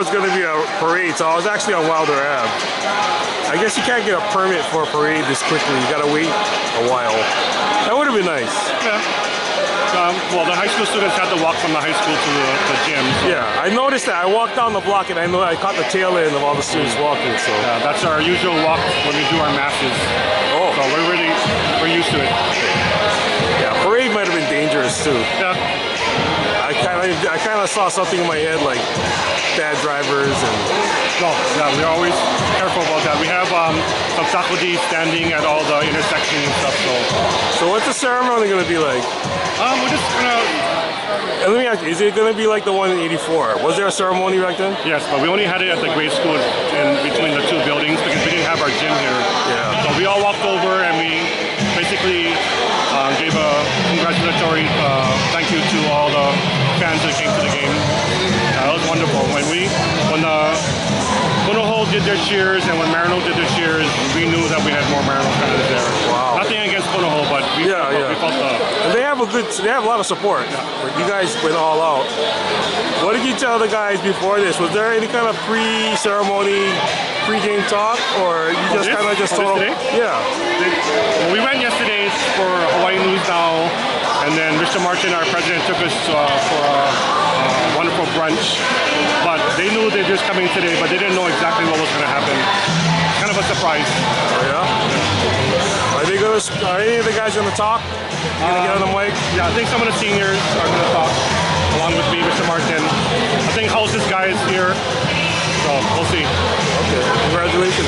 was going to be a parade, so I was actually on Wilder Ave. I guess you can't get a permit for a parade this quickly. You gotta wait a while. That would have been nice. Yeah. Well, the high school students had to walk from the high school to the gym. So. Yeah, I noticed that. I walked down the block and I know I caught the tail end of all the students walking. So yeah, that's our usual walk when we do our masses. Oh, so we're used to it. Yeah, parade might have been dangerous too. Yeah. I kind of saw something in my head like bad drivers and. No, yeah, we're always careful about that. We have some faculty standing at all the intersections and stuff. So what's the ceremony going to be like? We're just gonna. Let me ask you, is it going to be like the one in '84? Was there a ceremony back then? Yes, but we only had it at the grade school in between the two buildings because we didn't have our gym here. Yeah. So we all walked over and we basically gave a congratulatory thank you to all the fans that came to the game. That was wonderful. When Maryknoll did their cheers and when Maryknoll did their cheers, we knew that we had more Maryknoll fans there. Wow. Nothing against Maryknoll, but we felt they have a lot of support. Yeah. You guys went all out. What did you tell the guys before this? Was there any kind of pre-ceremony, pre-game talk, or you just kind of just told them? Yeah. We went yesterday for Hawaii News Now, and then Mr. Martin, our president, took us for a wonderful brunch. But they knew they were just coming today, but they didn't know exactly what was going to happen. Kind of a surprise. Oh, yeah? Are any of the guys going to talk? Going to get on the mic? Yeah, I think some of the seniors are going to talk, along with me, Mr. Martin. I think House's guy is here, so we'll see. Okay, congratulations.